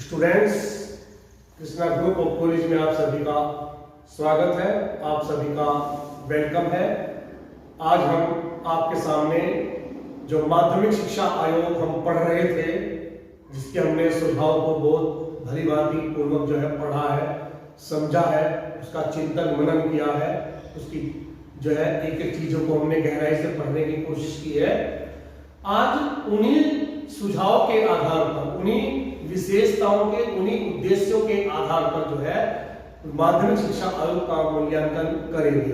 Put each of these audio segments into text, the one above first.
Students, Krishna group of college में आप सभी का स्वागत है, आप सभी का वेलकम है। आज हम आपके सामने जो माध्यमिक शिक्षा आयोग हम पढ़ रहे थे, जिसके हमने सुझाव को बहुत भलीभांति पूर्वक जो है पढ़ा है, समझा है, उसका चिंतन मनन किया है, उसकी जो है एक एक चीजों को हमने गहराई से पढ़ने की कोशिश की है। आज उन्हीं सुझाव के आधार पर, उन्हीं विशेषताओं के, उन्हीं उद्देश्यों के आधार पर जो है माध्यमिक शिक्षा आयोग का मूल्यांकन करेंगे।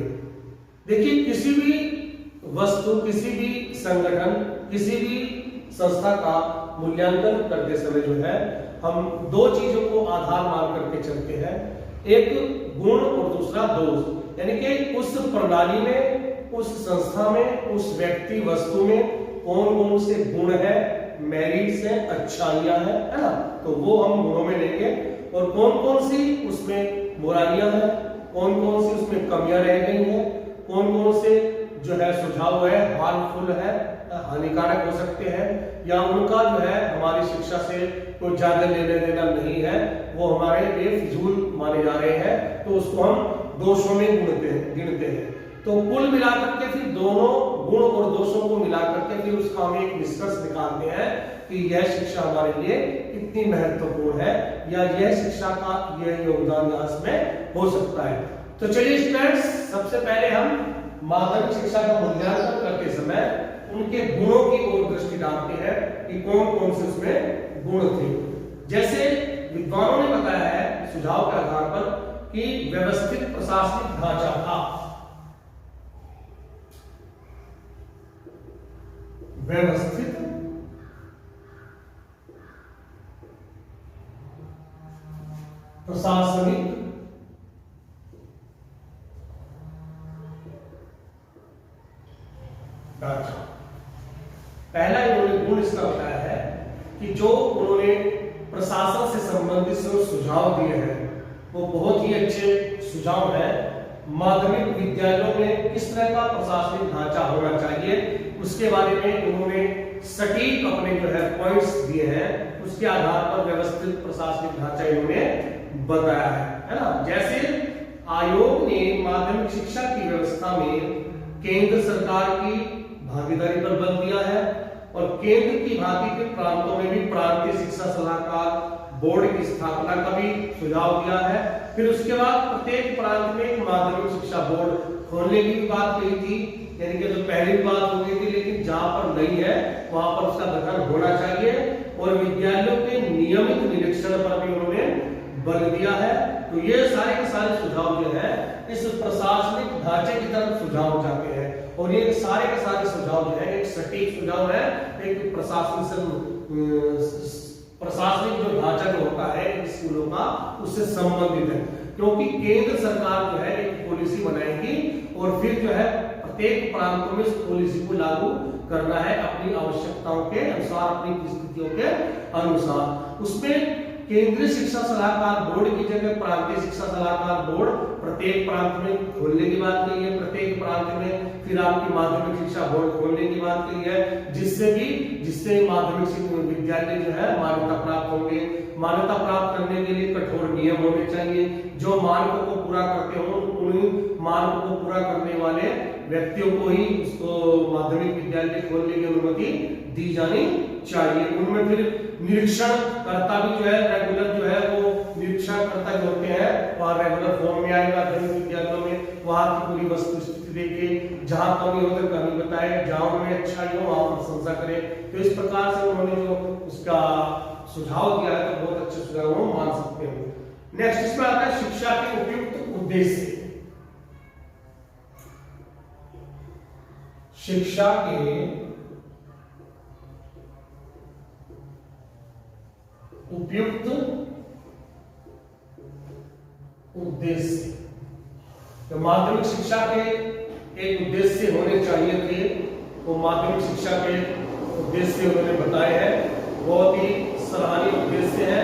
देखिए, किसी भी वस्तु, किसी भी संगठन, किसी भी संस्था का मूल्यांकन करते समय जो है हम दो चीजों को आधार मान करके चलते हैं, एक गुण और दूसरा दोष। यानी कि उस प्रणाली में, उस संस्था में, उस व्यक्ति वस्तु में कौन कौन से गुण है, मेरिट्स है, अच्छाइयां है ना, तो वो हम गुणों में लेंगे। और कौन कौन सी उसमें बुराइयां हैं, कौन कौन सी उसमें कमियां रह गई हैं, कौन कौन से जो है सुझाव है हार्मफुल है, हानिकारक हो सकते हैं, या उनका जो है हमारी शिक्षा से कोई ज्यादा लेना देना नहीं है, वो हमारे लिए फिजूल माने जा रहे हैं, तो उसको हम दोषों में गिनते हैं। तो कुल मिलाकर के फिर दोनों गुण और दोषों को मिलाकर के फिर उसका हम एक निष्कर्ष निकालते हैं कि यह शिक्षा हमारे लिए कितनी महत्वपूर्ण है, या यह शिक्षा का यह योगदान इसमें हो सकता है। तो चलिए स्टूडेंट्स, सबसे पहले हम माध्यमिक शिक्षा का मूल्यांकन करते समय उनके गुणों की ओर दृष्टि डालते हैं कि कौन कौन से उसमें गुण थे। जैसे विद्वानों ने बताया है सुझाव के आधार पर कि व्यवस्थित प्रशासनिक ढांचा था, व्यवस्थित प्रशासनिक ढांचा। पहला इन्होंने गुण इसका बताया है कि जो उन्होंने प्रशासन से संबंधित सुझाव दिए हैं वो बहुत ही अच्छे सुझाव हैं। माध्यमिक विद्यालयों में किस तरह का प्रशासनिक ढांचा होना चाहिए, उसके बारे में उन्होंने सटीक अपने जो है पॉइंट्स दिए हैं, उसके आधार पर व्यवस्थित प्रशासनिक ढांचा इन्होंने बताया है ना। जैसे आयोग ने माध्यमिक शिक्षा की व्यवस्था में केंद्र सरकार की भागीदारी पर बल दिया है, और केंद्र की भांति के प्रांतों में भी प्रांतीय शिक्षा सलाहकार बोर्ड की स्थापना का भी सुझाव दिया है। फिर उसके बाद प्रत्येक प्रांत में एक माध्यमिक शिक्षा बोर्ड खोलने की भी बात कही थी, यानी कि जो पहली बात हो गई थी, लेकिन जहां पर नहीं है वहां पर उसका गठन होना चाहिए। और विद्यालयों के नियमित निरीक्षण पर भी उन्होंने बल दिया है। तो ये सारे के सारे सुझाव जो है इस प्रशासनिक ढांचे की तरफ सुझाव जाते हैं, और ये सारे के सारे सुझाव जो है एक सटीक सुझाव है, एक प्रशासनिक जो ढांचा जो होता है स्कूलों का उससे संबंधित है। क्योंकि केंद्र सरकार जो है एक पॉलिसी बनाएगी और फिर जो है प्रत्येक प्रांतों में इस पॉलिसी को लागू करना है अपनी आवश्यकताओं के अनुसार, अपनी परिस्थितियों के अनुसार। उसमें केंद्रीय शिक्षा सलाहकार बोर्ड की जगह प्रांतीय शिक्षा सलाहकार बोर्ड प्रत्येक प्रांत में खोलने की बात कही है, प्रत्येक प्रांत में फिर आपकी माध्यमिक शिक्षा बोर्ड खोलने की बात कही है, जिससे माध्यमिक विद्यालय जो है मान्यता प्राप्त होंगे। मान्यता प्राप्त करने के लिए कठोर नियम होने चाहिए, जो मानकों को पूरा करते हो उन मानकों को पूरा करने वाले व्यक्तियों को ही उसको माध्यमिक विद्यालय खोलने की अनुमति दी जानी चाहिए। उनमें फिर निरीक्षण कर्ता भी जो है रेगुलर जो है वो निरीक्षण कर्ता जो होते हैं वहां रेगुलर फॉर्म में आएगा माध्यमिक विद्यालयों में, वहां की पूरी वस्तु स्थिति देखे, जहां कमी हो तो कमी बताए, जहां उन्हें अच्छाई हो वहां प्रशंसा करे। तो इस प्रकार से उन्होंने जो उसका सुझाव दिया है तो बहुत अच्छे सुझाव हम मान सकते हैं। नेक्स्ट इसमें आता है शिक्षा के उपयुक्त उद्देश्य। शिक्षा के उपयुक्त उद्देश्य। तो माध्यमिक शिक्षा के एक उद्देश्य होने चाहिए थे, वो माध्यमिक शिक्षा के उद्देश्य उन्होंने बताए हैं। बहुत ही सराहनीय उद्देश्य है,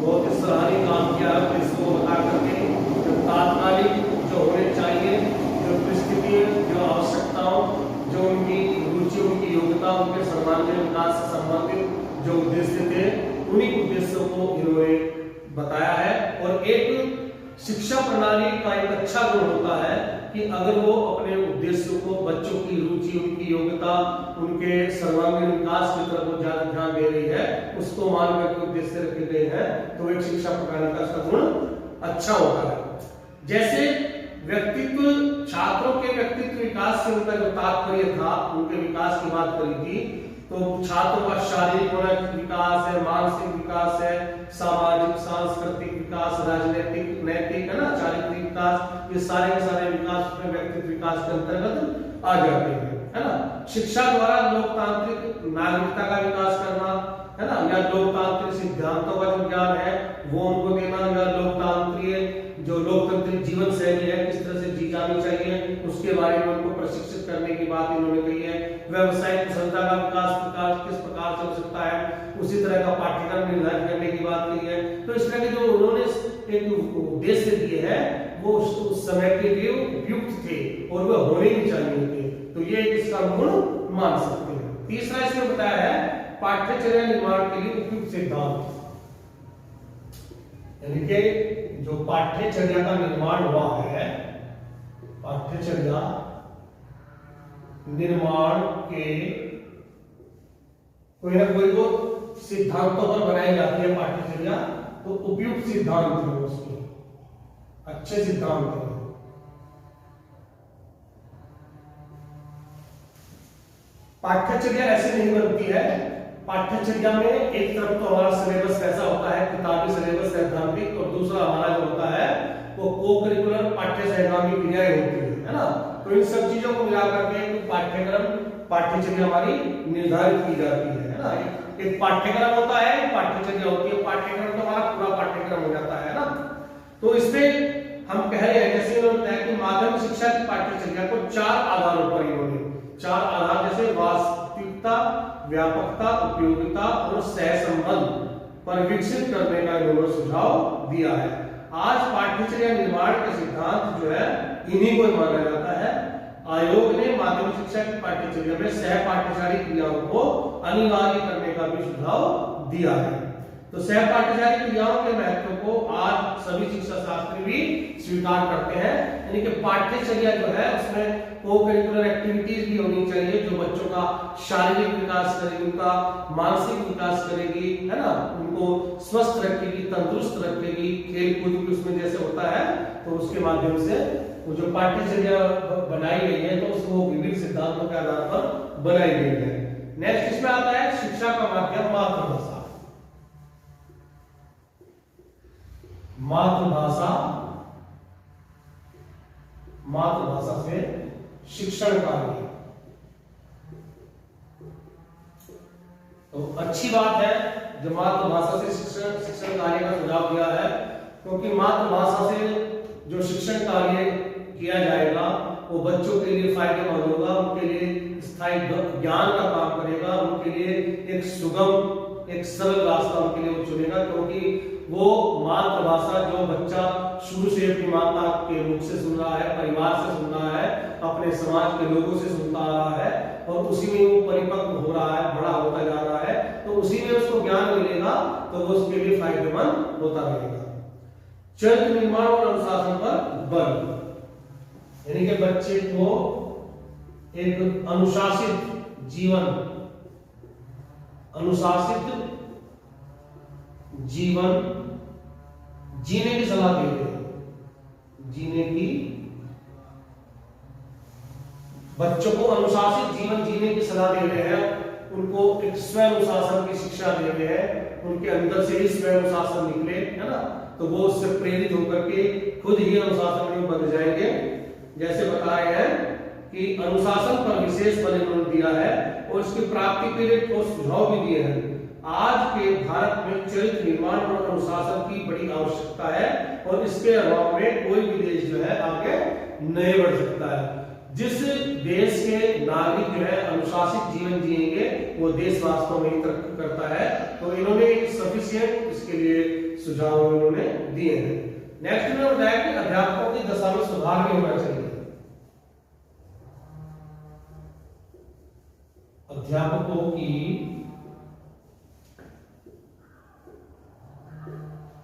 बहुत ही सराहनीय काम किया है उद्देश्य को बता करके। जो तात्कालिक जो होने चाहिए, जो परिस्थिति, जो आवश्यकताओं, जो उनकी रुचि, उनकी योग्यता, उनके सर्वांगीण विकास से संबंधित जो उद्देश्य थे, उन्हीं उद्देश्यों को इन्होंने अच्छा गुण होता है कि अगर वो अपने उद्देश्य को, बच्चों की रुचि, उनकी योग्यता, उनके सर्वांगीण विकास की तरफ वो ज्यादा ध्यान दे रही है, उसको मान करके उद्देश्य रखे गए हैं, तो एक शिक्षा प्रणाली का उसका गुण अच्छा होता है। जैसे व्यक्तित्व, छात्रों के व्यक्तित्व विकास से उनका जो तात्पर्य था, उनके विकास की बात करी थी, तो छात्रों का शारीरिक विकास है, मानसिक विकास है, सामाजिक सांस्कृतिक विकास, राजनीतिक, नैतिक, है ना, चारित्रिक विकास, ये सारे के सारे विकास में व्यक्तित्व विकास के अंतर्गत आ जाते हैं, है ना। शिक्षा द्वारा लोकतांत्रिक नागरिकता का विकास करना, है ना, या लोकतांत्रिक सिद्धांतों का जो ज्ञान है वो उनको देना, या लोकतांत्रिक जो लोकतांत्रिक जीवन शैली है किस तरह से जी जानी चाहिए उसके बारे में उनको प्रशिक्षित करने की बात इन्होंने कही है। व्यवसायिक कुशलता का विकास किस प्रकार से हो सकता है, उसी तरह का पाठ्यक्रम निर्धारित करने की बात कही है। तो इस तरह के जो उन्होंने एक उद्देश्य दिए हैं वो उस समय के लिए उपयुक्त थे और वह होने भी चाहिए थे, तो ये इसका गुण मान सकते हैं। तीसरा इसमें बताया है पाठ्यचर्या निर्माण के लिए उपयुक्त सिद्धांत, यानी कि जो पाठ्यचर्या का निर्माण हुआ है, पाठ्यचर्या निर्माण के कोई ना कोई वो सिद्धांतों पर बनाई जाती है पाठ्यचर्या, तो उपयुक्त सिद्धांत है उसके, अच्छे सिद्धांत है। पाठ्यचर्या ऐसे नहीं बनती है। पाठ्यचर्या में एक तरफ तो हमारा सिलेबस कैसा होता है, किताबी सिलेबस सैद्धांतिक, और दूसरा हमारा जो होता है वो को-करिकुलर पाठ्य सहगामी क्रियाएं होती है ना। तो इन सब चीजों को मिलाकर के एक पाठ्यक्रम, पाठ्यचर्या हमारी निर्धारित की जाती है ना। एक पाठ्यक्रम होता है, पाठ्यचर्या होती है। पाठ्यक्रम तो हमारा पूरा पाठ्यक्रम हो जाता है ना। तो इसमें हम कह रहे हैं, जैसे उन्होंने बताया कि माध्यमिक शिक्षा की पाठ्यचर्या को 4 आधारों पर इन्होंने 4 आधार, जैसे वास्तविकता, व्यापकता, उपयोगिता और सहसंबंध पर विकसित करने का इन्होंने सुझाव दिया है। आज पाठ्यचर्या निर्माण का सिद्धांत जो है इन्हीं को माना जाता है। आयोग ने माध्यमिक शिक्षा की पाठ्यचर्या में सह पाठ्यचारी क्रियाओं को अनिवार्य करने का भी सुझाव दिया है। तो सह पाठ्यचारी क्रियाओं के महत्व को आज सभी शिक्षा शास्त्री भी स्वीकार करते हैं, यानी कि पाठ्यचर्या जो है उसमें को-करिकुलर एक्टिविटीज भी होनी चाहिए जो बच्चों का शारीरिक विकास करेगी, उनका मानसिक विकास करेगी, है ना, उनको स्वस्थ रखेगी, तंदुरुस्त रखेगी, खेल कूद भी उसमें जैसे होता है, तो उसके माध्यम से वो जो पाठ्यचर्या बनाई गई है तो उसको विभिन्न सिद्धांतों के आधार पर बनाई गई है। नेक्स्ट इसमें आता है शिक्षा का माध्यम मातृभाषा। मातृभाषा, मातृभाषा से शिक्षण कार्य, तो अच्छी बात है जो मातृभाषा से शिक्षण कार्य का सुझाव दिया है, क्योंकि मातृभाषा से जो शिक्षण कार्य किया जाएगा वो बच्चों के लिए फायदेमंद होगा, उनके लिए स्थायी ज्ञान का काम करेगा, उनके लिए एक सुगम, एक सरल रास्ता उनके लिए वो चुनेगा, क्योंकि वो मातृभाषा जो बच्चा शुरू से अपनी माता के मुख से सुन रहा है, परिवार से सुन रहा है, अपने समाज के लोगों से सुनता आ रहा है, और उसी में वो परिपक्व हो रहा है, बड़ा होता जा रहा है, तो उसी में उसको ज्ञान मिलेगा, तो वो उसके लिए फायदेमंद होता रहेगा। चरित्र निर्माण और अनुशासन पर बल, यानी कि बच्चे को एक अनुशासित जीवन, अनुशासित जीवन जीने की सलाह देते हैं, जीने की, बच्चों को अनुशासित जीवन जीने की सलाह दे रहे हैं, उनको एक स्वयं अनुशासन की शिक्षा दे रहे हैं, उनके अंदर से ही स्वयं अनुशासन निकले, है ना, तो वो उससे प्रेरित होकर के खुद ही अनुशासन में बन जाएंगे। जैसे बता रहे हैं कि अनुशासन पर विशेष बल इन्होंने दिया है और इसकी प्राप्ति के लिए ठोस सुझाव भी दिए हैं। आज के भारत में चरित्र निर्माण और अनुशासन की बड़ी आवश्यकता है और इसके अभाव में कोई भी देश जो है आगे नहीं बढ़ सकता है। जिस देश के नागरिक जो है अनुशासित जीवन जिएंगे वो देश वास्तव में तरक्की करता है। तो इन्होंने सफिशिएंट इसके लिए सुझाव इन्होंने दिए हैं। नेक्स्ट इन्होंने बताया कि अध्यापकों की दशा में सुधार भी होना चाहिए। अध्यापकों की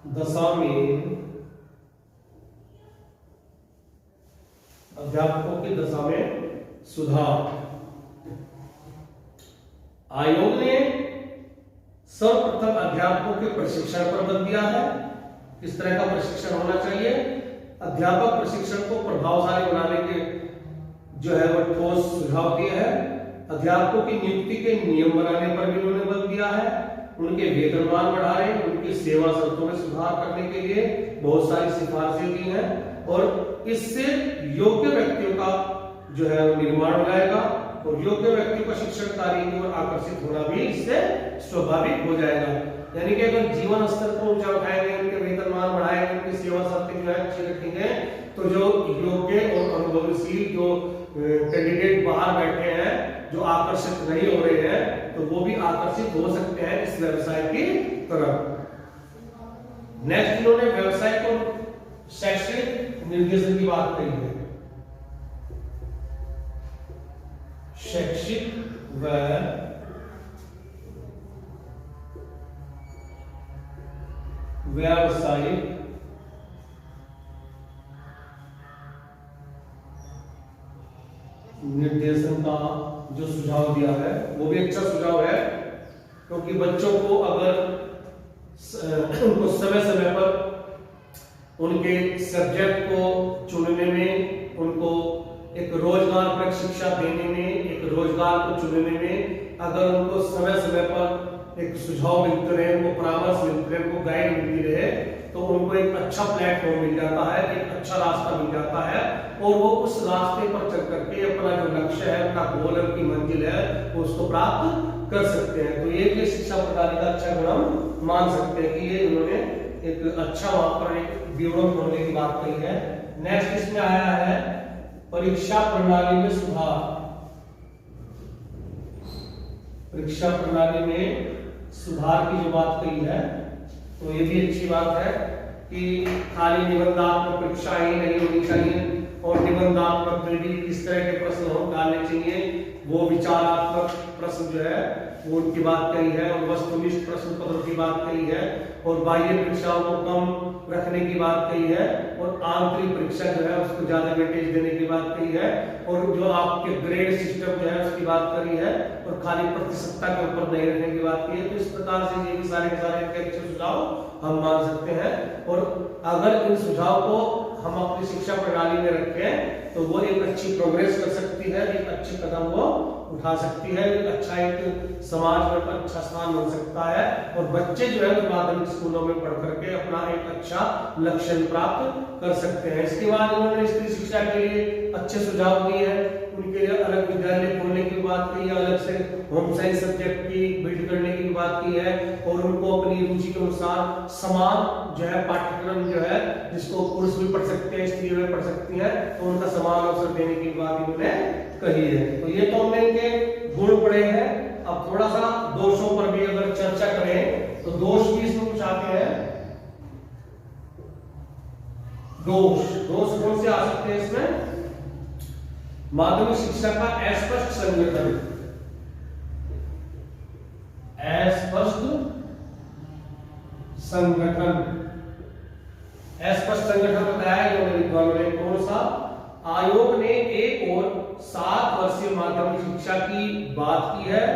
दशा में अध्यापकों की दशा में सुधार। आयोग ने सर्वप्रथम अध्यापकों के प्रशिक्षण पर बल दिया है। किस तरह का प्रशिक्षण होना चाहिए? अध्यापक प्रशिक्षण को प्रभावशाली बनाने के जो है वो ठोस सुझाव दिए हैं। अध्यापकों की नियुक्ति के नियम बनाने पर भी उन्होंने बल दिया है। उनके वेतनमान बढ़ाने, उनकी सेवा शर्तों में सुधार करने के लिए बहुत सारी सिफारिशें दी हैं और इससे योग्य व्यक्तियों का जो है निर्माण हो जाएगा और योग्य व्यक्तियों का शिक्षण कार्य की ओर आकर्षित होना भी इससे स्वाभाविक हो जाएगा। यानी कि अगर जीवन स्तर को ऊंचा उठाएंगे, उनके वेतनमान बढ़ाएंगे, उनकी सेवा शर्तें जो है अच्छी रखेंगे, तो जो योग्य और अनुभवशील जो कैंडिडेट बाहर बैठे हैं, जो आकर्षित नहीं हो रहे हैं, तो वो भी आकर्षित हो सकते हैं इस व्यवसाय की तरफ। नेक्स्ट इन्होंने व्यवसायिक और शैक्षणिक निर्देशन की बात कही है। शैक्षिक व व्यावसायिक निर्देशन का जो सुझाव दिया है वो भी अच्छा सुझाव है, क्योंकि बच्चों को अगर उनको समय समय पर उनके सब्जेक्ट को चुनने में, उनको एक रोजगार शिक्षा देने में, एक रोजगार को चुनने में अगर उनको समय समय पर एक सुझाव मिलते रहे, उनको परामर्श मिलते रहे, उनको गाइड मिलती रहे, तो उनको एक अच्छा प्लेटफॉर्म मिल जाता है, एक अच्छा रास्ता मिल जाता है और वो उस रास्ते पर चल करके अपना जो लक्ष्य है, अपना गोल है, अपनी मंजिल है, वो उसको प्राप्त कर सकते हैं। तो ये शिक्षा प्रणाली का अच्छा गुण हम मान सकते हैं कि ये उन्होंने एक अच्छा वहां पर एक विवरण होने की बात कही है। नेक्स्ट इसमें आया है परीक्षा प्रणाली में सुधार। परीक्षा प्रणाली में सुधार की जो बात कही है, तो ये भी अच्छी बात है कि खाली निबंधात्मक परीक्षाएं ही नहीं होनी चाहिए और निबंधात्मक में भी किस तरह के प्रश्न हम डालने चाहिए, वो विचारात्मक प्रश्न जो है वो उनकी बात कही है और वस्तुनिष्ठ प्रश्न पत्र की बात कही है और बाह्य परीक्षाओं को कम रखने की बात कही है और आंतरिक परीक्षा जो है उसको ज्यादा वेटेज देने की बात कही है और जो आपके ग्रेड सिस्टम जो है उसकी बात करी है और खाली प्रतिशतता के ऊपर नहीं रखने की बात की है। तो इस प्रकार से ये भी सारे के सारे अच्छे सुझाव हम मान सकते हैं और अगर इन सुझाव को हम अपनी शिक्षा प्रणाली में रखें तो वो एक अच्छी प्रोग्रेस कर सकती है, एक अच्छे कदम वो उठा सकती है, एक अच्छा एक समाज में अच्छा स्थान बन सकता है और बच्चे जो है माध्यमिक स्कूलों में पढ़ करके अपना एक अच्छा लक्ष्य प्राप्त कर सकते हैं। इसके बाद उन्होंने स्त्री शिक्षा के लिए अच्छे सुझाव दिए हैं, उनके लिए अलग विद्यालय खोलने की बात की है, अलग से होम साइंस सब्जेक्ट की बिल्ड करने की बात की है और उनको अपनी रुचि के अनुसार समान जो है पाठ्यक्रम जो है जिसको पुरुष भी पढ़ सकते हैं, स्त्री भी पढ़ सकती है, तो उनका समान अवसर देने की बात इन्होंने कही है। तो ये तो हमने इनके गुण पढ़े हैं। अब थोड़ा सा दोषों पर भी अगर चर्चा करें तो दोष भी इसमें कुछ आते हैं। दोष कौन से आ सकते हैं इसमें? माध्यमिक शिक्षा का अस्पष्ट संगठन, अस्पष्ट संगठन बताया इन्होंने विद्वानों ने। कौन सा? आयोग ने एक और 7 वर्षीय माध्यमिक शिक्षा की बात की है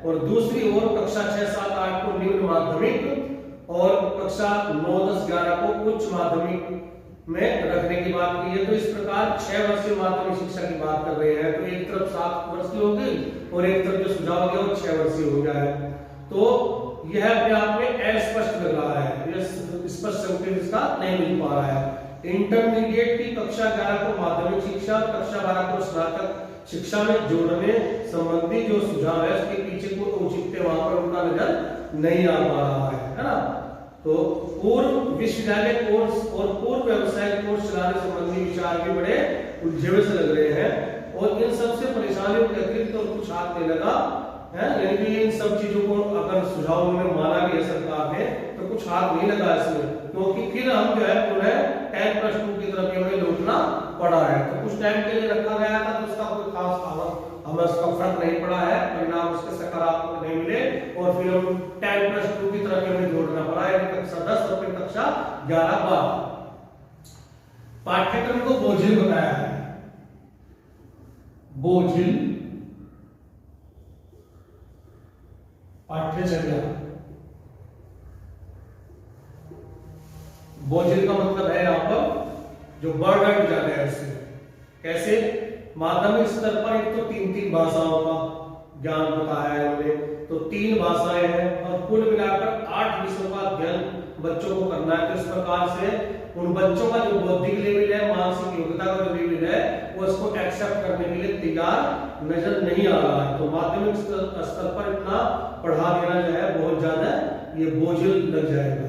और दूसरी ओर कक्षा 6, 7, 8 को निम्न माध्यमिक और कक्षा 9, 10, 11 को उच्च माध्यमिक में रखने की बात की है। तो इस प्रकार 6 वर्षीय माध्यमिक शिक्षा की बात कर रहे हैं, तो एक तरफ 7 वर्षीय होगी और एक तरफ जो सुझाव दिया वो 6 वर्षीय हो गया है। तो यह अपने आप में अस्पष्ट लग रहा है, यह स्पष्ट संकेत इसका नहीं मिल पा रहा है। इंटरमीडिएट की कक्षा 11 को माध्यमिक शिक्षा और कक्षा 12 को स्नातक शिक्षा में जोड़ने संबंधी जो सुझाव है उसके पीछे को औचित्य वहां पर उनका नजर नहीं आ पा रहा है ना। तो पूर्व विश्वविद्यालय कोर्स और पूर्व व्यावसायिक कोर्स चलाने संबंधी विचार भी बड़े उलझे हुए से लग रहे हैं और इन सबसे परेशानियों के अतिरिक्त और कुछ हाथ नहीं लगा है। यानी कि इन सब चीजों को अगर सुझाव में माना भी है सरकार ने तो कुछ हाथ नहीं लगा इसमें, क्योंकि फिर हम जो है पुनः 10+2 की तरफ हमें लौटना पड़ा है। तो कुछ टाइम के लिए रखा गया था तो उसका कोई खास हमें उसका फर्क नहीं पड़ा है, परिणाम उसके सकारात्मक नहीं मिले और फिर हम 10+2 की तरफ हमें जोड़ना पड़ा है, कक्षा 10 और फिर कक्षा 11 बाद। पाठ्यक्रम को बोझिल बताया है, बोझिल पाठ्यचर्या। बोझिल का मतलब है यहाँ पर जो बर्डन ज्यादा है उससे। कैसे? माध्यमिक स्तर पर एक तो तीन भाषाओं का ज्ञान होता है उन्हें, तो 3 भाषाएं हैं और कुल मिलाकर 8 विषयों का अध्ययन बच्चों को करना है। तो इस प्रकार से उन बच्चों का जो बौद्धिक लेवल है, मानसिक योग्यता का जो लेवल है, वो इसको एक्सेप्ट करने के लिए तैयार नजर नहीं आ रहा है। तो माध्यमिक स्तर पर इतना पढ़ा देना जो है बहुत ज्यादा ये बोझिल लग जाएगा।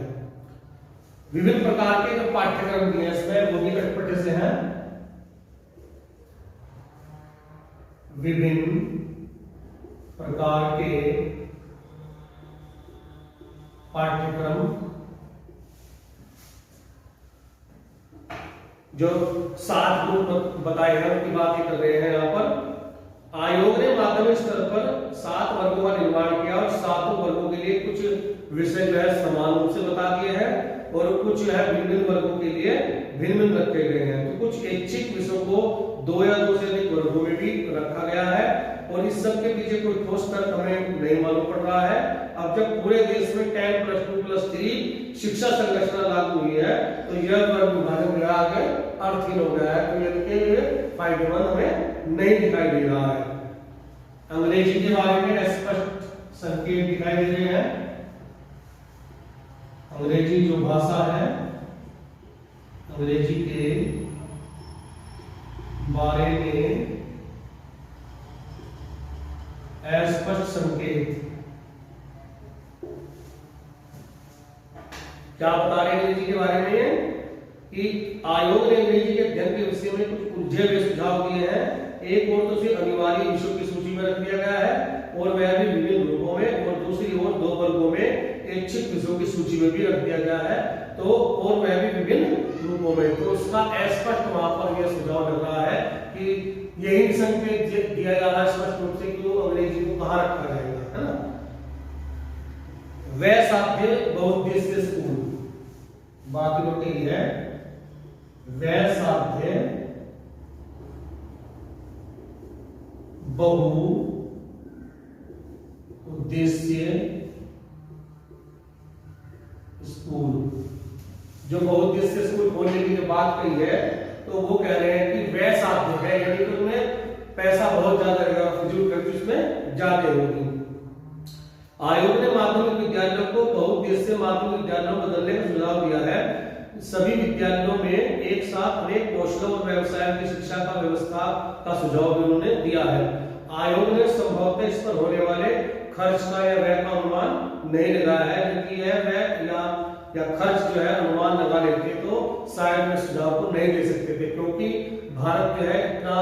विभिन्न प्रकार के जो पाठ्यक्रम दिए इसमें वो भी अटपटे से हैं। विभिन्न प्रकार के पाठ्यक्रम जो 7 ग्रुप बताए हैं उनकी बात कर रहे हैं यहाँ पर। आयोग ने माध्यमिक स्तर पर 7 वर्गों का निर्माण किया और 7 वर्गों के लिए कुछ विषय जो है समान रूप से बता दिए हैं और कुछ जो है भिन्न वर्गों के लिए भिन्न रखे गए हैं। तो कुछ ऐच्छिक विषयों को 2 या 2 से अधिक वर्गों में भी रखा गया है और इस सब के पीछे कोई ठोस तर्क हमें नहीं मालूम पड़ रहा है। अब जब पूरे देश में 10+2+3 शिक्षा संरचना लागू हुई है तो यह वर्ग विभाजन जो आगे अर्थहीन हो गया है। तो ये फायदेमंद हमें नहीं दिखाई दे रहा है। अंग्रेजी के बारे में स्पष्ट संकेत दिखाई दे रहे हैं। अंग्रेजी जो भाषा है, अंग्रेजी के बारे में अस्पष्ट संकेत। क्या बता रहे हैं अंग्रेजी के बारे में कि आयोग ने अंग्रेजी के अध्ययन के विषय में कुछ उलझे हुए सुझाव दिए हैं। एक और तो उसे अनिवार्य विषयों की सूची में रख दिया गया है और वह भी विभिन्न ग्रुपों में, और दूसरी ओर 2 वर्गों में ऐच्छिक विषयों की सूची में भी रख दिया गया है, तो और वह भी विभिन्न ग्रुपों में। तो उसका स्पष्ट वहां पर यह सुझाव लग रहा है कि यही संकेत दिया जा रहा है स्पष्ट रूप से कि वो अंग्रेजी को कहां रखा जाएगा, है ना। वह साध्य बहुउद्देशीय स्कूल, बात नोट है, वह साध्य बहुउद्देशीय स्कूल। जो बहुउद्देशीय स्कूल खोलने की जो बात कही है तो वो कह रहे हैं कि वह साध्य है, यानी कि उनमें पैसा बहुत ज्यादा लगेगा, फिजूल खर्च उसमें ज्यादा होगी। आयोग ने माध्यमिक विद्यालयों को बहुउद्देशीय माध्यमिक विद्यालयों में बदलने का सुझाव दिया है। सभी विद्यालयों में एक साथ अनेक कौशलों और व्यवसाय की शिक्षा का व्यवस्था का सुझाव भी उन्होंने दिया है। आयोग ने संभवतः इस पर होने वाले खर्च का या व्यय का अनुमान नहीं लगाया है, क्योंकि यह व्यय या खर्च जो है अनुमान लगा लेते तो शायद में सुझाव को नहीं दे सकते थे, क्योंकि भारत जो है इतना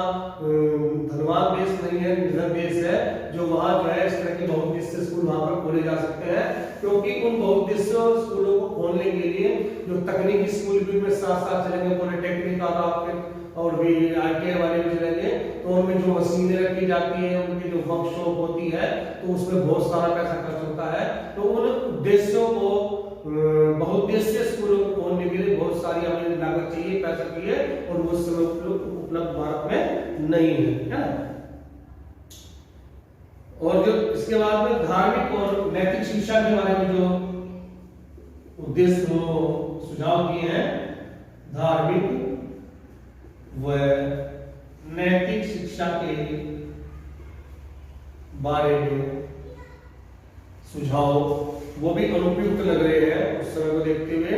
धनवान देश नहीं है, निर्धन देश है, जो वहां जो है इस तरह के बहुउद्देशीय स्कूल वहां पर खोले जा सकते हैं। क्योंकि उन बहुउद्देशीय स्कूलों को खोलने के लिए जो तकनीकी स्कूल भी में साथ साथ चलेंगे, पॉलिटेक्निक और भी ITI वाले भी चलेंगे, तो उनमें जो मशीनें रखी जाती है, उनकी जो वर्कशॉप होती है, तो उसमें बहुत सारा पैसा खर्च होता है। तो उन उद्देश्यों को बहुउद्देशीय स्कूलों को खोलने के लिए बहुत सारी हमें लागत चाहिए, पैसा चाहिए, और वो समय उपलब्ध भारत में नहीं है ना। और जो इसके बाद में धार्मिक और नैतिक शिक्षा के बारे में जो उद्देश्य सुझाव दिए हैं, धार्मिक व नैतिक शिक्षा के बारे में सुझाव वो भी अनुपयुक्त लग रहे हैं उस समय को देखते हुए।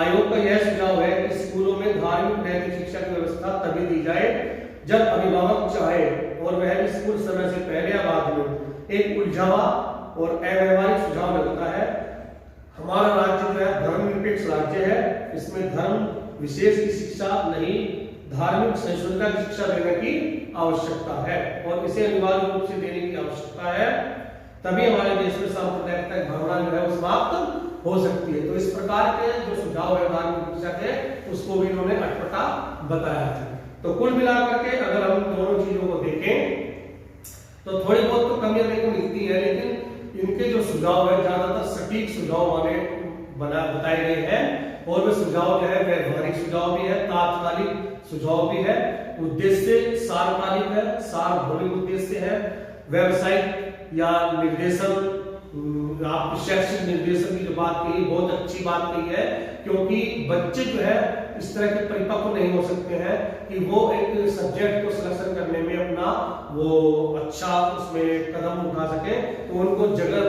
आयोग का यह सुझाव है कि स्कूलों में धार्मिक नैतिक शिक्षा की व्यवस्था तभी दी जाए जब अभिभावक चाहे और वह भी स्कूल समय से पहले या बाद में। एक उलझावा और अव्यवहारिक सुझाव लगता है। हमारा राज्य जो है धर्मनिरपेक्ष राज्य है, इसमें धर्म विशेष की शिक्षा नहीं, धार्मिक सहिष्णुता की शिक्षा देने की आवश्यकता है और इसे अनिवार्य रूप से देने की आवश्यकता है, तभी हमारे देश में सांप्रदायिकता की भावना जो है वो समाप्त हो सकती है। तो इस प्रकार के जो सुझाव है धार्मिक शिक्षा के, उसको भी इन्होंने अटपटा बताया है। तो कुल मिलाकर के अगर हम दोनों चीजों को देखें तो थोड़ी बहुत तो कमियां देखने को मिलती है, लेकिन इनके जो सुझाव है ज्यादातर सटीक सुझाव वाले बताए गए हैं और वे सुझाव जो है व्यवहारिक सुझाव भी है, तात्कालिक सुझाव भी है। उद्देश्य सार्वकालिक है, सार्वभौमिक उद्देश्य है। वेबसाइट या निर्देशन, आपकी शैक्षिक निर्देशन की जो बात कही बहुत अच्छी बात कही है, क्योंकि बच्चे जो है इस तरह के परिपक्व नहीं हो सकते हैं कि वो एक सब्जेक्ट को सिलेक्शन करने में अपना वो अच्छा उसमें कदम उठा सके। तो उनको जगह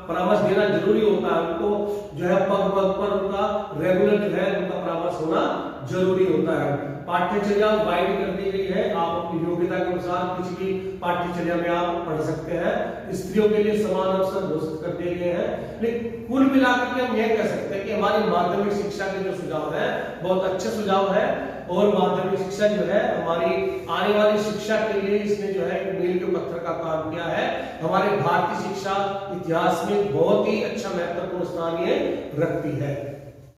परामर्श देना जरूरी होता है। उनको जो है पग पग पर उनका रेगुलर जो है उनका परामर्श होना जरूरी होता है। पाठ्यचर्या वाइड कर दी गई है, आप अपनी योग्यता के अनुसार किसी भी पाठ्यचर्या में आप पढ़ सकते हैं। स्त्रियों के लिए समान अवसर घोषित कर दिए गए हैं। लेकिन कुल मिलाकर के हम यह कह सकते हैं कि हमारी माध्यमिक शिक्षा के जो सुझाव है बहुत अच्छे सुझाव है, और माध्यमिक शिक्षा जो है हमारी आने वाली शिक्षा के लिए इसने जो है मील के पत्थर का काम किया है। हमारे भारतीय शिक्षा इतिहास में बहुत ही अच्छा महत्वपूर्ण स्थान ये रखती है।